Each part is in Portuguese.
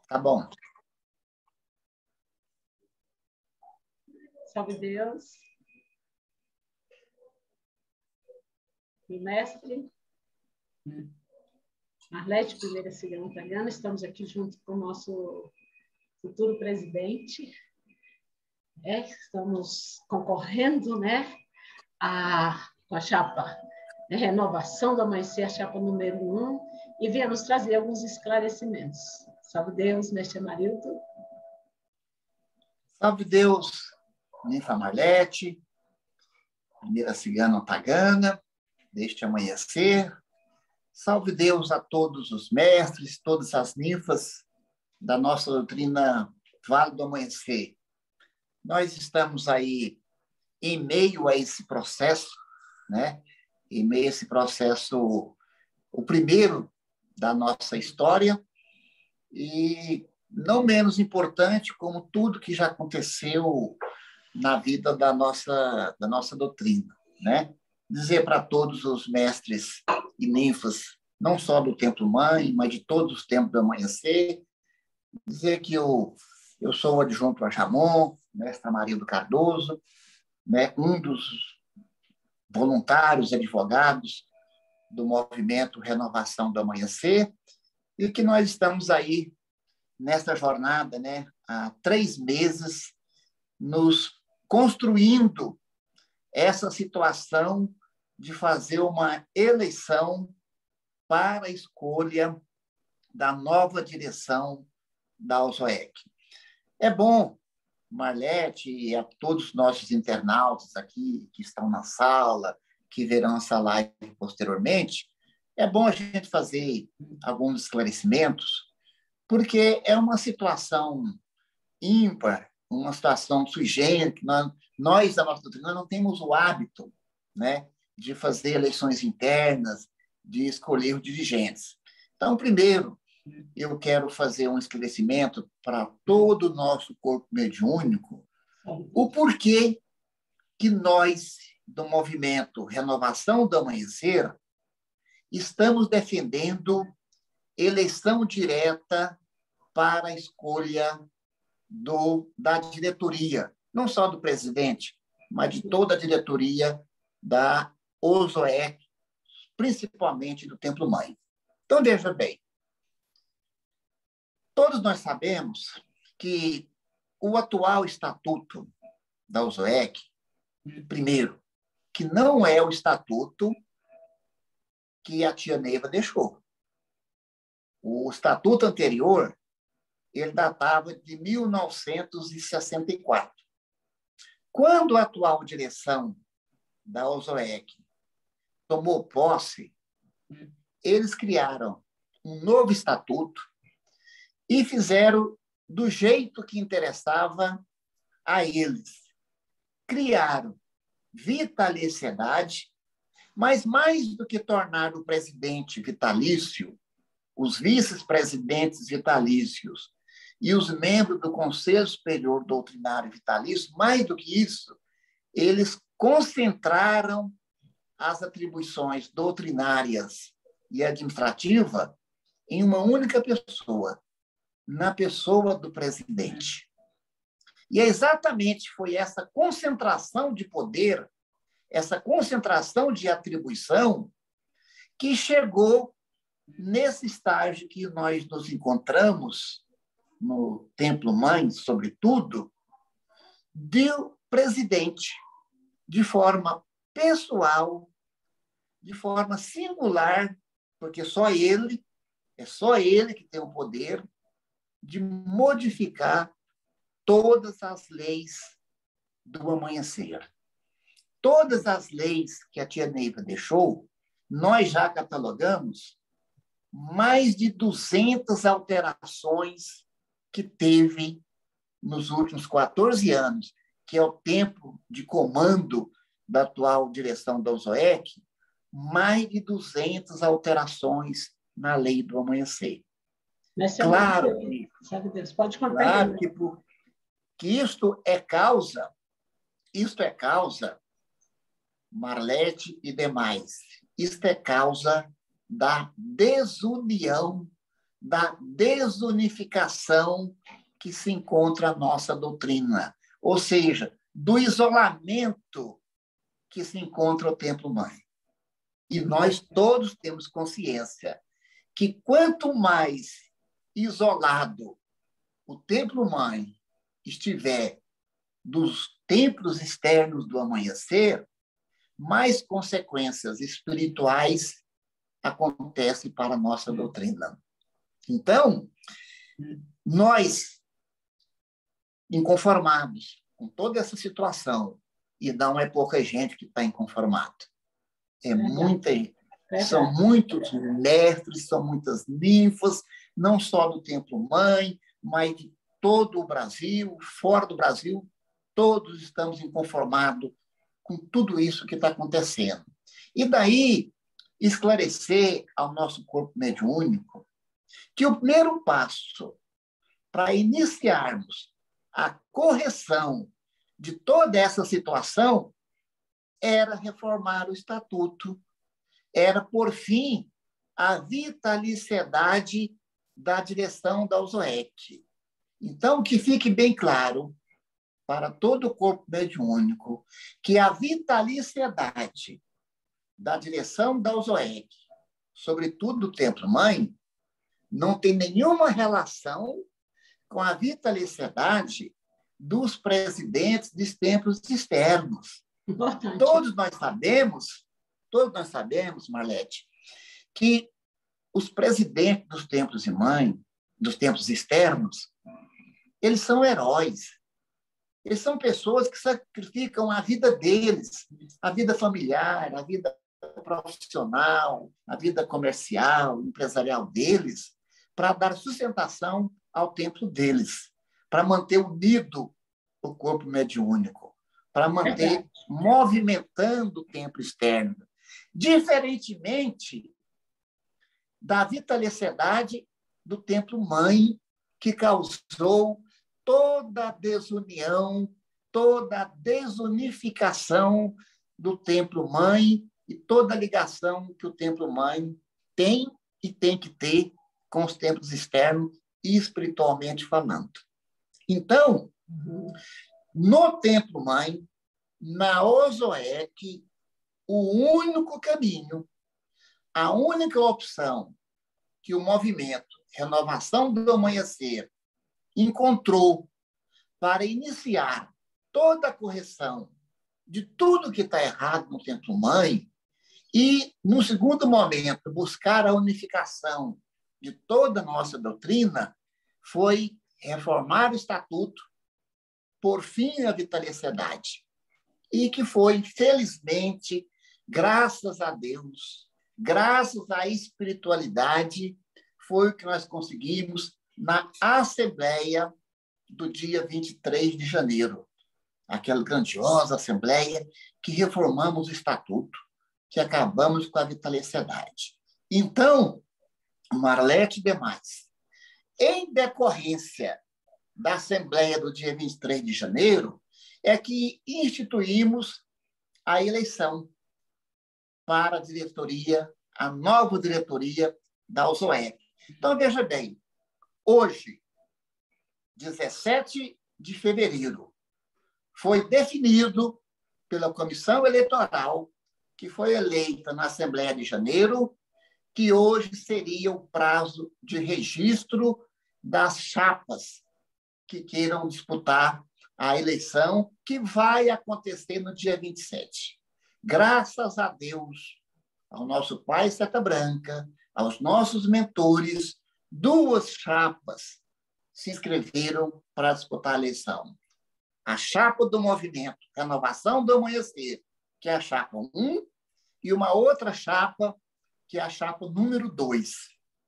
Tá bom. Salve Deus. E mestre, Marlete, primeira cigana pagana, estamos aqui junto com o nosso futuro presidente. Estamos concorrendo, com a chapa de renovação do Amanhecer, a chapa número 1, e viemos trazer alguns esclarecimentos. Salve Deus, mestre Amarildo. Salve Deus, ninfa Marlete, primeira cigana pagana, deste amanhecer. Salve Deus a todos os mestres, todas as ninfas da nossa doutrina Vale do Amanhecer. Nós estamos aí em meio a esse processo, Em meio a esse processo, o primeiro da nossa história, e não menos importante como tudo que já aconteceu na vida da nossa doutrina, Dizer para todos os mestres e ninfas, não só do Templo Mãe, mas de todos os templos do Amanhecer, dizer que eu sou o adjunto a Jamon, mestre Amarildo Cardoso, um dos voluntários advogados do movimento Renovação do Amanhecer, e que nós estamos aí nessa jornada, há 3 meses, nos construindo essa situação de fazer uma eleição para a escolha da nova direção da OSOEC. É bom, Marlete, e a todos os nossos internautas aqui que estão na sala, que verão essa live posteriormente, é bom a gente fazer alguns esclarecimentos, porque é uma situação ímpar, uma situação sui generis, que nós, da nossa doutrina, não temos o hábito de fazer eleições internas, de escolher os dirigentes. Então, primeiro, eu quero fazer um esclarecimento para todo o nosso corpo mediúnico, o porquê que nós, do movimento Renovação do Amanhecer, estamos defendendo eleição direta para a escolha da diretoria, não só do presidente, mas de toda a diretoria da OSOEC, principalmente do Templo Mãe. Então, veja bem, todos nós sabemos que o atual estatuto da OSOEC, primeiro, que não é o estatuto que a tia Neiva deixou. O estatuto anterior, ele datava de 1964. Quando a atual direção da OSOEC tomou posse, eles criaram um novo estatuto e fizeram do jeito que interessava a eles. Criaram vitaliciedade, mas mais do que tornar o presidente vitalício, os vice-presidentes vitalícios e os membros do Conselho Superior Doutrinário Vitalício, mais do que isso, eles concentraram as atribuições doutrinárias e administrativas em uma única pessoa, na pessoa do presidente. E foi essa concentração de poder, essa concentração de atribuição, que chegou nesse estágio que nós nos encontramos, no Templo Mãe, sobretudo, do presidente, de forma pessoal, de forma singular, porque é só ele que tem o poder de modificar todas as leis do amanhecer. Todas as leis que a tia Neiva deixou, nós já catalogamos mais de 200 alterações que teve nos últimos 14 anos, que é o tempo de comando da atual direção da OSOEC, mais de 200 alterações na lei do amanhecer. Claro que isto é causa, Marlete e demais, isto é causa da desunião da desunificação que se encontra a nossa doutrina, ou seja, do isolamento que se encontra o Templo-Mãe. E nós todos temos consciência que quanto mais isolado o Templo-Mãe estiver dos templos externos do amanhecer, mais consequências espirituais acontecem para a nossa doutrina. Então, nós, inconformados com toda essa situação, e não é pouca gente que está inconformado, é muita gente. São muitos mestres, são muitas ninfas, não só do Templo-Mãe, mas de todo o Brasil, fora do Brasil, todos estamos inconformados com tudo isso que está acontecendo. E daí, esclarecer ao nosso corpo mediúnico que o primeiro passo para iniciarmos a correção de toda essa situação era reformar o estatuto, era pôr fim à vitaliciedade da direção da USOEC. Então, que fique bem claro para todo o corpo mediúnico que a vitaliciedade da direção da USOEC, sobretudo do Templo-Mãe, não tem nenhuma relação com a vitaliciedade dos presidentes dos templos externos. Importante. Todos nós sabemos, Marlete, que os presidentes dos templos dos templos externos, eles são heróis. Eles são pessoas que sacrificam a vida deles, a vida familiar, a vida profissional, a vida comercial, empresarial deles, para dar sustentação ao templo deles, para manter unido o corpo mediúnico, para manter movimentando o templo externo, diferentemente da vitaliciedade do Templo-Mãe, que causou toda a desunião, toda a desunificação do Templo-Mãe e toda a ligação que o Templo-Mãe tem e tem que ter com os templos externos e espiritualmente falando. Então, no Templo-Mãe, na OSOEC, o único caminho, a única opção que o movimento Renovação do Amanhecer encontrou para iniciar toda a correção de tudo que está errado no Templo-Mãe e, no segundo momento, buscar a unificação de toda a nossa doutrina, foi reformar o Estatuto, por fim à vitaliciedade. E que foi, felizmente, graças a Deus, graças à espiritualidade, foi o que nós conseguimos na Assembleia do dia 23 de janeiro. Aquela grandiosa Assembleia que reformamos o Estatuto, que acabamos com a vitaliciedade. Então, Marlete e demais, em decorrência da Assembleia do dia 23 de janeiro, é que instituímos a eleição para a diretoria, a nova diretoria da USOEC. Então, veja bem, hoje, 17 de fevereiro, foi definido pela Comissão Eleitoral, que foi eleita na Assembleia de Janeiro, que hoje seria o prazo de registro das chapas que queiram disputar a eleição, que vai acontecer no dia 27. Graças a Deus, ao nosso Pai Seta Branca, aos nossos mentores, 2 chapas se inscreveram para disputar a eleição. A chapa do movimento Renovação do Amanhecer, que é a chapa 1, e uma outra chapa, que é a chapa número 2.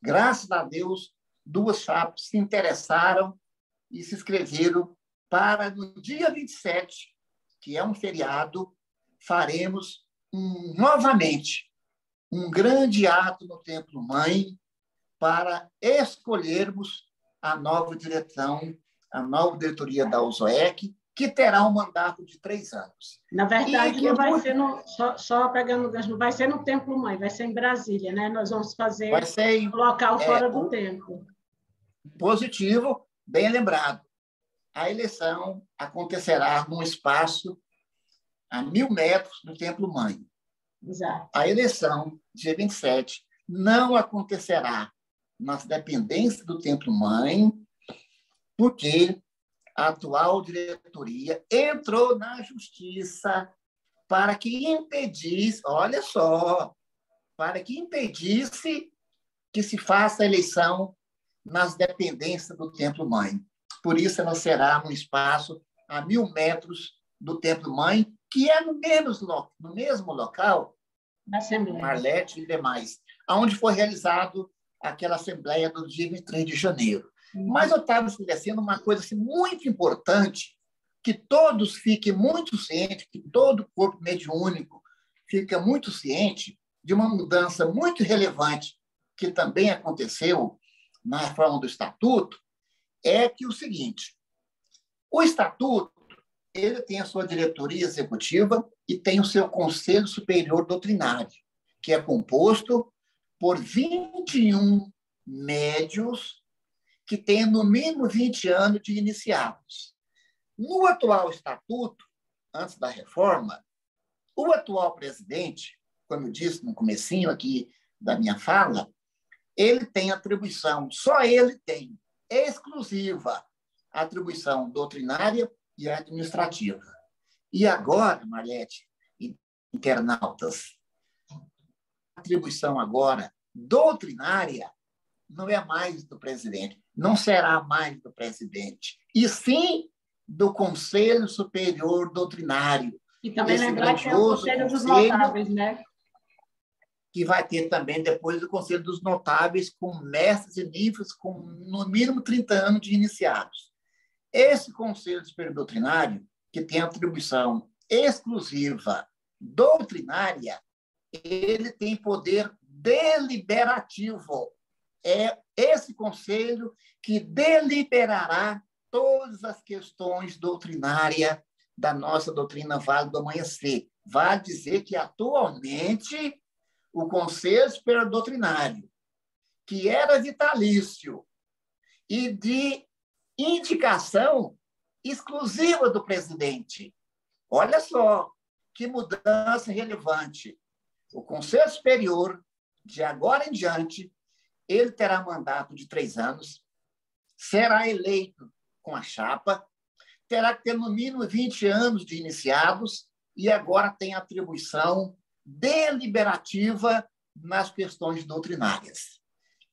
Graças a Deus, 2 chapas se interessaram e se inscreveram para, no dia 27, que é um feriado, faremos novamente um grande ato no Templo-Mãe para escolhermos a nova direção, a nova diretoria da USOEC, que terá um mandato de 3 anos. Na verdade, não vai ser só pegando o gancho, não vai ser no Templo Mãe, vai ser em Brasília, né? Nós vamos fazer vai ser no local fora do templo. Positivo, bem lembrado. A eleição acontecerá num espaço a 1.000 metros do Templo Mãe. Exato. A eleição, dia 27, não acontecerá nas dependências do Templo Mãe, porque a atual diretoria entrou na justiça para que impedisse, olha só, para que impedisse que se faça a eleição nas dependências do Templo Mãe. Por isso, ela será num espaço a 1.000 metros do Templo Mãe, que é no mesmo local, da Assembleia, Marlete e demais, onde foi realizado aquela Assembleia do dia 23 de janeiro. Mas eu estava estabelecendo uma coisa assim, muito importante, que todos fiquem muito cientes, que todo o corpo mediúnico fica muito ciente de uma mudança muito relevante que também aconteceu na reforma do Estatuto, é que o seguinte, o Estatuto ele tem a sua diretoria executiva e tem o seu Conselho Superior Doutrinário, que é composto por 21 médios que têm no mínimo 20 anos de iniciados. No atual estatuto, antes da reforma, o atual presidente, como eu disse no comecinho aqui da minha fala, ele tem atribuição, só ele tem, exclusiva, atribuição doutrinária e administrativa. E agora, Marlete, internautas, a atribuição agora doutrinária não é mais do presidente, não será mais do presidente, e sim do Conselho Superior Doutrinário. E também lembrar que é o Conselho dos Notáveis, né? Que vai ter também depois o Conselho dos Notáveis, com mestres e ninfas com no mínimo 30 anos de iniciados. Esse Conselho Superior Doutrinário, que tem atribuição exclusiva doutrinária, ele tem poder deliberativo. É esse conselho que deliberará todas as questões doutrinárias da nossa doutrina Vale do Amanhecer. Vale dizer que, atualmente, o Conselho Superior Doutrinário, que era vitalício e de indicação exclusiva do presidente. Olha só que mudança relevante. O Conselho Superior, de agora em diante, ele terá mandato de 3 anos, será eleito com a chapa, terá que ter no mínimo 20 anos de iniciados e agora tem atribuição deliberativa nas questões doutrinárias.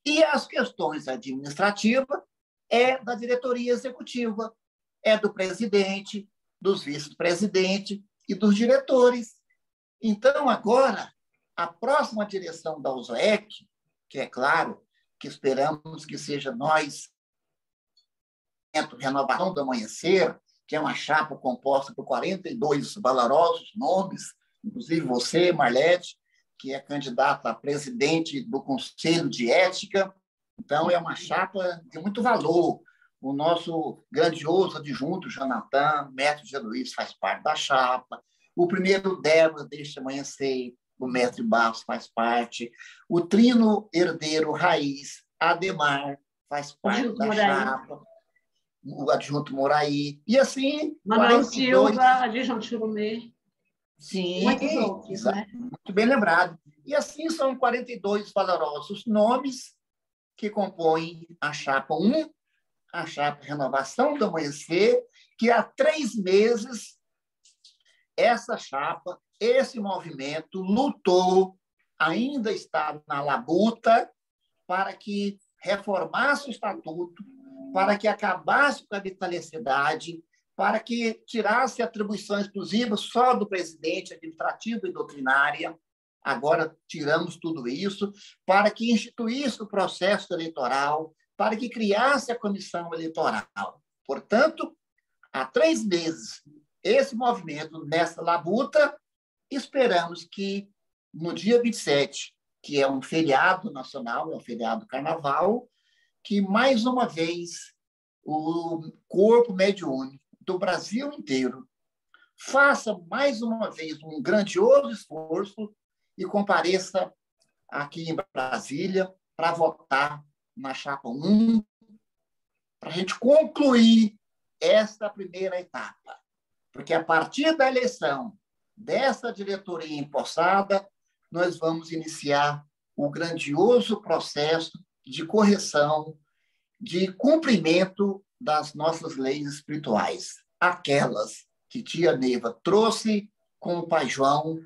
E as questões administrativas é da diretoria executiva, é do presidente, dos vice-presidentes e dos diretores. Então, agora, a próxima direção da USOEC, que é claro que esperamos que seja nós, Renovação do Amanhecer, que é uma chapa composta por 42 valorosos nomes, inclusive você, Marlete, que é candidata a presidente do Conselho de Ética. Então, é uma chapa de muito valor. O nosso grandioso adjunto, Jonathan, mestre de Luiz, faz parte da chapa. O primeiro Débora, Deixa Amanhecer, o mestre Barros faz parte. O trino herdeiro Raiz, Ademar, faz parte da chapa. O adjunto Moraí. E assim, Manuel 42... Silva, adjunto Churumê. Sim, muitos outros, né? Muito bem lembrado. E assim são 42 valorosos nomes que compõem a chapa 1, a chapa Renovação do Amanhecer, que há 3 meses essa chapa, esse movimento lutou, ainda está na labuta, para que reformasse o estatuto, para que acabasse com a vitaliciedade, para que tirasse a atribuição exclusiva só do presidente, administrativa e doutrinária. Agora tiramos tudo isso, para que instituísse o processo eleitoral, para que criasse a comissão eleitoral. Portanto, há 3 meses, esse movimento nessa labuta, esperamos que no dia 27, que é um feriado nacional, é um feriado carnaval, que mais uma vez o corpo mediúnico do Brasil inteiro faça mais uma vez um grandioso esforço e compareça aqui em Brasília para votar na chapa 1, para a gente concluir esta primeira etapa. Porque a partir da eleição dessa diretoria empossada, nós vamos iniciar o grandioso processo de correção, de cumprimento das nossas leis espirituais, aquelas que tia Neiva trouxe com o pai João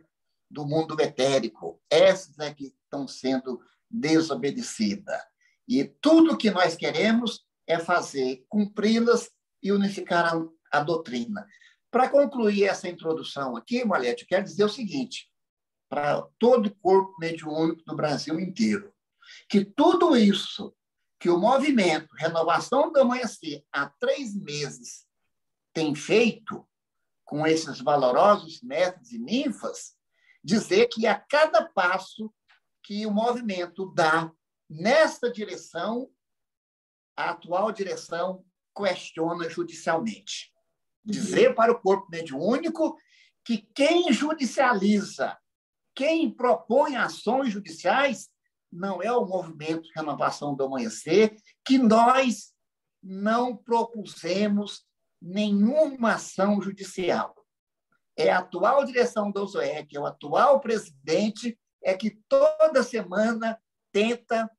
do mundo etérico. Essas é que estão sendo desobedecidas. E tudo que nós queremos é fazer, cumpri-las e unificar a doutrina. Para concluir essa introdução aqui, Marlete, eu quero dizer o seguinte, para todo o corpo mediúnico do Brasil inteiro, que tudo isso que o movimento Renovação do Amanhecer há 3 meses tem feito com esses valorosos mestres e ninfas, dizer que a cada passo que o movimento dá nessa direção, a atual direção questiona judicialmente. Dizer para o corpo mediúnico que quem judicializa, quem propõe ações judiciais, não é o movimento Renovação do Amanhecer, que nós não propusemos nenhuma ação judicial. É a atual direção do OSOEC, é o atual presidente, é que toda semana tenta,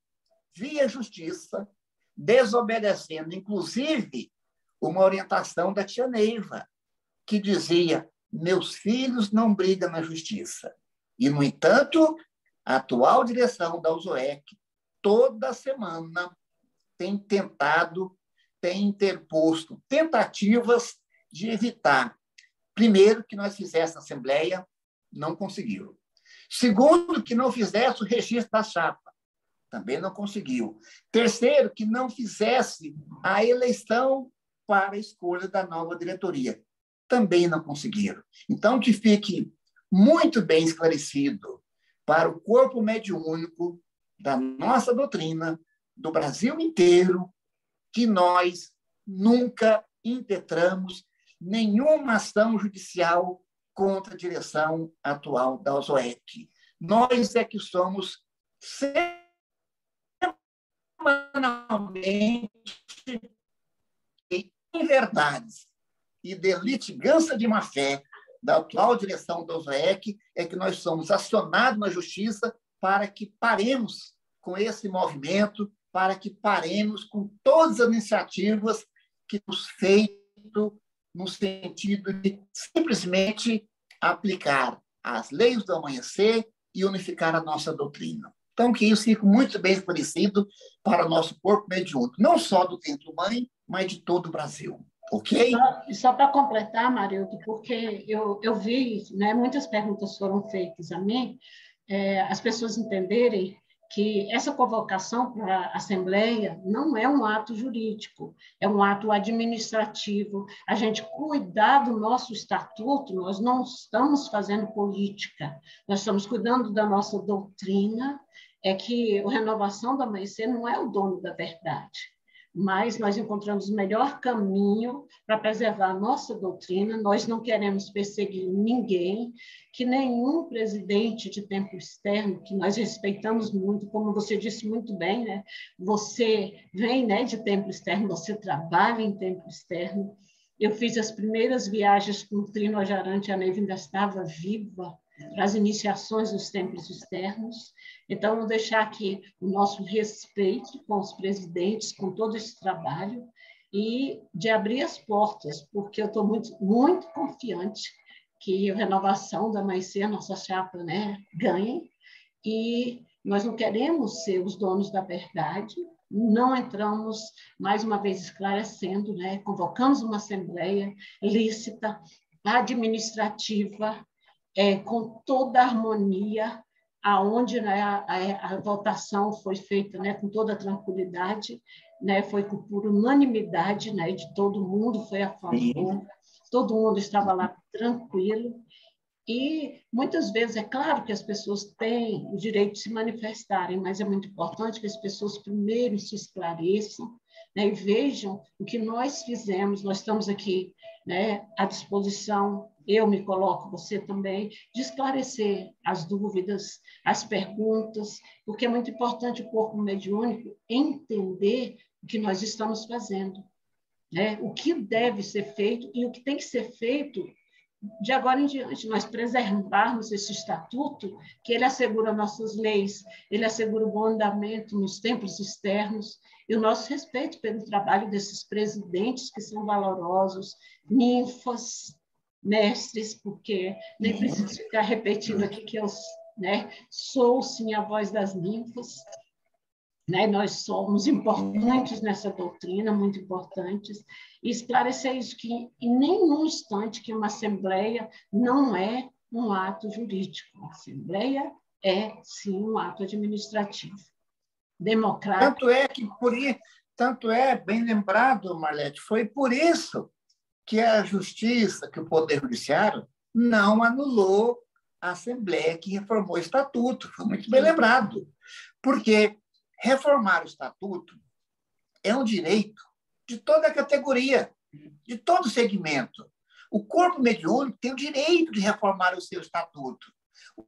via justiça, desobedecendo, inclusive, uma orientação da tia Neiva, que dizia: meus filhos não brigam na justiça. E, no entanto, a atual direção da OSOEC, toda semana, tem tentado, tem interposto tentativas de evitar. Primeiro, que nós fizéssemos a Assembleia, não conseguiu. Segundo, que não fizesse o registro da chapa, também não conseguiu. Terceiro, que não fizesse a eleição para a escolha da nova diretoria, também não conseguiram. Então, que fique muito bem esclarecido para o corpo mediúnico da nossa doutrina, do Brasil inteiro, que nós nunca impetramos nenhuma ação judicial contra a direção atual da OSOEC. Nós é que somos semanalmente inverdades e de litigância de má-fé da atual direção da OSOEC, é que nós somos acionados na justiça para que paremos com esse movimento, para que paremos com todas as iniciativas que temos feito no sentido de simplesmente aplicar as leis do amanhecer e unificar a nossa doutrina. Então, que isso fique muito bem esclarecido para o nosso corpo mediúnico, não só do Templo-Mãe, mas de todo o Brasil. Ok? Só para completar, Marildo, porque eu vi, né, muitas perguntas foram feitas a mim, as pessoas entenderem que essa convocação para a Assembleia não é um ato jurídico, é um ato administrativo. A gente cuidar do nosso estatuto, nós não estamos fazendo política, nós estamos cuidando da nossa doutrina, é que a Renovação do Amanhecer não é o dono da verdade, mas nós encontramos o melhor caminho para preservar a nossa doutrina. Nós não queremos perseguir ninguém, que nenhum presidente de templo externo, que nós respeitamos muito, como você disse muito bem, né? Você vem, né, de templo externo, você trabalha em templo externo. Eu fiz as primeiras viagens com o Trino Ajarante, a Neiva ainda estava viva, para as iniciações dos templos externos. Então, vou deixar aqui o nosso respeito com os presidentes, com todo esse trabalho, e de abrir as portas, porque eu estou muito, muito confiante que a Renovação da Amanhecer, a nossa chapa, né, ganhe, e nós não queremos ser os donos da verdade, não entramos, mais uma vez esclarecendo, né, convocamos uma assembleia lícita, administrativa, com toda a harmonia, aonde, né, a votação foi feita, né, com toda a tranquilidade, né, foi por unanimidade, né, de todo mundo, foi a favor, todo mundo estava lá tranquilo, e muitas vezes é claro que as pessoas têm o direito de se manifestarem, mas é muito importante que as pessoas primeiro se esclareçam, né, e vejam o que nós fizemos. Nós estamos aqui, né, à disposição, eu me coloco, você também, de esclarecer as dúvidas, as perguntas, porque é muito importante o corpo mediúnico entender o que nós estamos fazendo, né? O que deve ser feito e o que tem que ser feito de agora em diante, nós preservarmos esse estatuto, que ele assegura nossas leis, ele assegura o bom andamento nos templos externos, e o nosso respeito pelo trabalho desses presidentes que são valorosos, ninfas, mestres, porque nem preciso ficar repetindo aqui que eu, né, sou sim a voz das ninfas, né? Nós somos importantes nessa doutrina, muito importantes, e esclarecer isso, que em nenhum instante que uma assembleia não é um ato jurídico. A assembleia é, sim, um ato administrativo, democrático. Tanto é, bem lembrado, Marlete, foi por isso que a Justiça, que o Poder Judiciário, não anulou a Assembleia que reformou o Estatuto. Foi muito bem lembrado. Porque reformar o Estatuto é um direito de toda a categoria, de todo segmento. O corpo mediúnico tem o direito de reformar o seu Estatuto.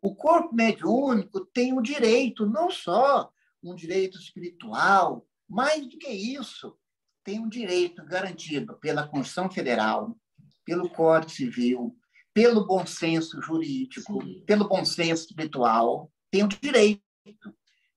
O corpo mediúnico tem um direito, não só um direito espiritual, mais do que isso, tem um direito garantido pela Constituição Federal, pelo Código Civil, pelo bom senso jurídico, pelo bom senso espiritual, tem o direito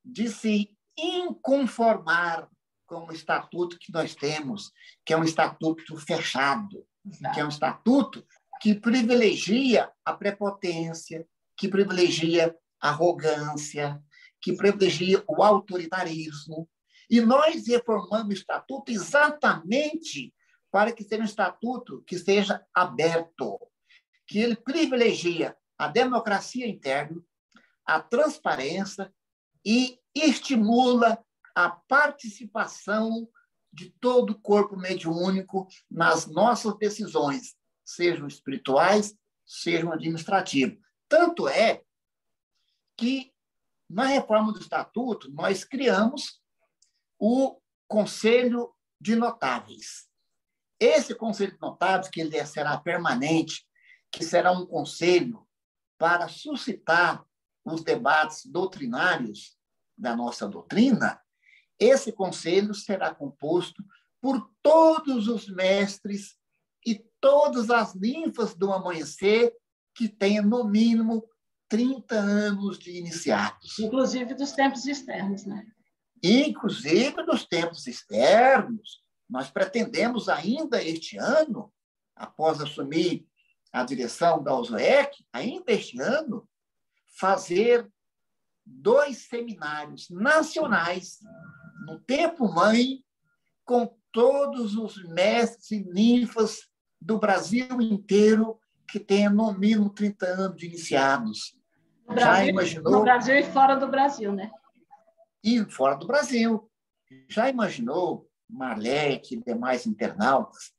de se inconformar com o estatuto que nós temos, que é um estatuto fechado, que é um estatuto que privilegia a prepotência, que privilegia a arrogância, que privilegia o autoritarismo. E nós reformamos o estatuto exatamente para que seja um estatuto que seja aberto, que ele privilegia a democracia interna, a transparência e estimula a participação de todo o corpo mediúnico nas nossas decisões, sejam espirituais, sejam administrativas. Tanto é que, na reforma do Estatuto, nós criamos o Conselho de Notáveis. Esse Conselho de Notáveis, que ele será permanente, que será um conselho para suscitar os debates doutrinários da nossa doutrina, esse conselho será composto por todos os mestres e todas as ninfas do amanhecer que tenham, no mínimo, 30 anos de iniciados. Inclusive dos tempos externos, né? Inclusive dos tempos externos. Nós pretendemos ainda este ano, após assumir a direção da OSOEC, ainda este ano, fazer 2 seminários nacionais no tempo mãe com todos os mestres e ninfas do Brasil inteiro que tenham no mínimo 30 anos de iniciados. No Brasil, já imaginou? No Brasil e fora do Brasil, né? E fora do Brasil. Já imaginou, Marlete e demais internautas,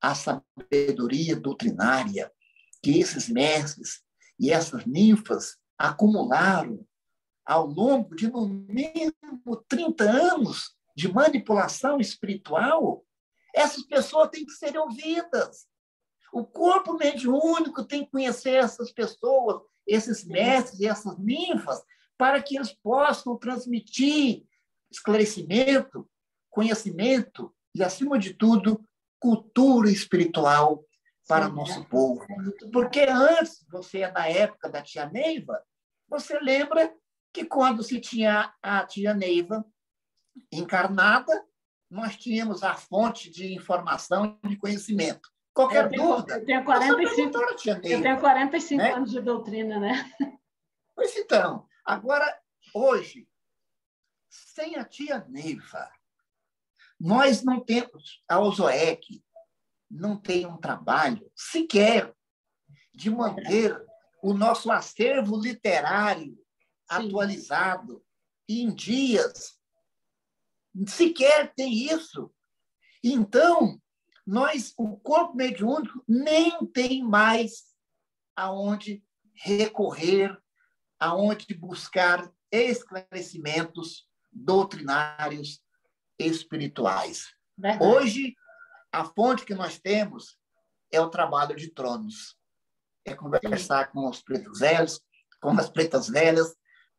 a sabedoria doutrinária que esses mestres e essas ninfas acumularam ao longo de, no mínimo, 30 anos de manipulação espiritual? Essas pessoas têm que ser ouvidas. O corpo mediúnico tem que conhecer essas pessoas, esses mestres e essas ninfas, para que eles possam transmitir esclarecimento, conhecimento e, acima de tudo, cultura espiritual para o nosso povo. Porque antes, você é da época da tia Neiva, você lembra que quando se tinha a tia Neiva encarnada, nós tínhamos a fonte de informação e de conhecimento. Qualquer dúvida, eu tenho 45 né? anos de doutrina, né? Pois então, agora, hoje, sem a tia Neiva, nós não temos, a OSOEC não tem um trabalho sequer de manter o nosso acervo literário atualizado e em dias. Sequer tem isso. Então, o corpo mediúnico nem tem mais aonde recorrer, aonde buscar esclarecimentos doutrinários espirituais. Verdade. Hoje, a fonte que nós temos é o trabalho de tronos. É conversar com os pretos velhos, com as pretas velhas,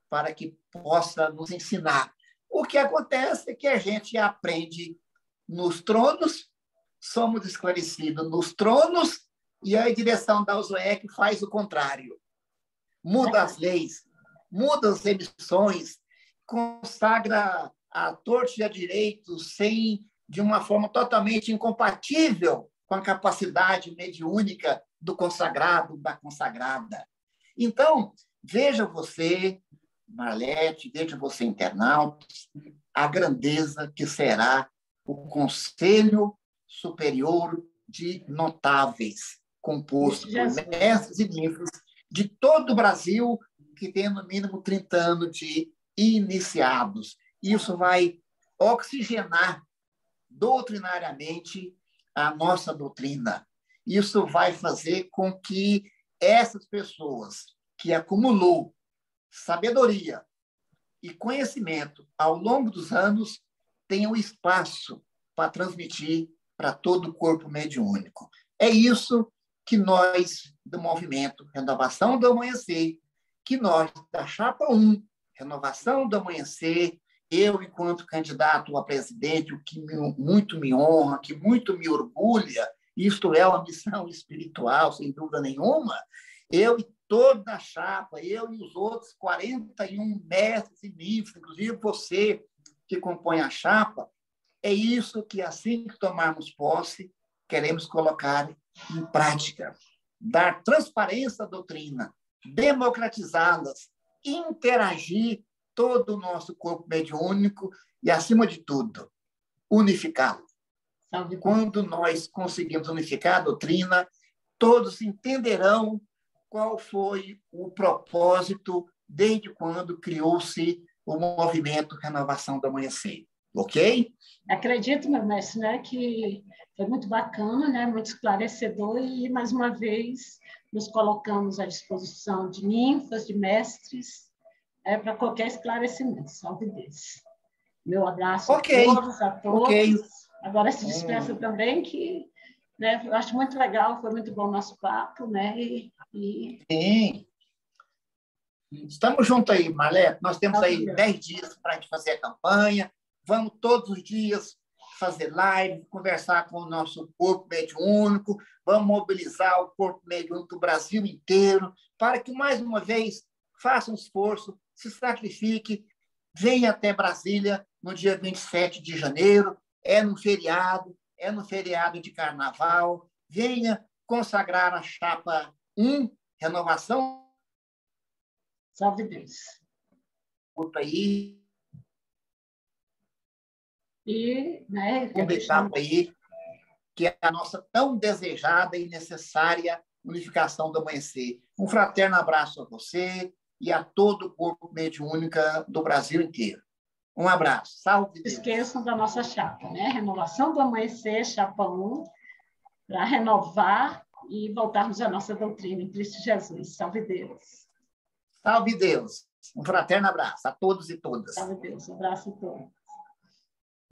para que possa nos ensinar. O que acontece é que a gente aprende nos tronos, somos esclarecidos nos tronos, e a direção da USOEC faz o contrário. Muda as leis, muda as emissões, consagra a torto e a direito de uma forma totalmente incompatível com a capacidade mediúnica do consagrado, da consagrada. Então, veja você, Marlete, veja você, internautas, a grandeza que será o Conselho Superior de Notáveis, composto por mestres e livros de todo o Brasil, que tem no mínimo 30 anos de iniciados. Isso vai oxigenar doutrinariamente a nossa doutrina. Isso vai fazer com que essas pessoas que acumulou sabedoria e conhecimento ao longo dos anos tenham espaço para transmitir para todo o corpo mediúnico. É isso que nós, do movimento Renovação do Amanhecer, que nós, da Chapa 1, Renovação do Amanhecer, eu, enquanto candidato a presidente, o que muito me honra, que muito me orgulha, isto é uma missão espiritual, sem dúvida nenhuma, eu e toda a chapa, eu e os outros 41 mestres e livros, inclusive você que compõe a chapa, é isso que, assim que tomarmos posse, queremos colocar em prática. Dar transparência à doutrina, democratizá-las, interagir todo o nosso corpo mediúnico e, acima de tudo, unificá-lo. Quando nós conseguimos unificar a doutrina, todos entenderão qual foi o propósito desde quando criou-se o movimento Renovação do Amanhecer. Ok? Acredito, meu mestre, né, que foi muito bacana, né, muito esclarecedor e, mais uma vez, nos colocamos à disposição de ninfas, de mestres, para qualquer esclarecimento. Salve Deus. Meu abraço a todos. Okay. Agora se despeça também, que, né, eu acho muito legal, foi muito bom o nosso papo, né? Sim. Estamos juntos aí, Marlete. Nós temos aí 10 dias para a gente fazer a campanha. Vamos todos os dias fazer live, conversar com o nosso corpo mediúnico, vamos mobilizar o corpo mediúnico do Brasil inteiro para que, mais uma vez, faça um esforço, se sacrifique, venha até Brasília no dia 27 de janeiro, é no feriado de carnaval, venha consagrar a Chapa 1, Renovação. Salve Deus. Aí. E, né, aí, que é a nossa tão desejada e necessária unificação do amanhecer. Um fraterno abraço a você e a todo o corpo mediúnico do Brasil inteiro. Um abraço. Salve Deus. Esqueçam da nossa chapa, né? Renovação do Amanhecer, chapa 1, para renovar e voltarmos à nossa doutrina em Cristo Jesus. Salve Deus. Salve Deus. Um fraterno abraço a todos e todas. Salve Deus. Um abraço a todos.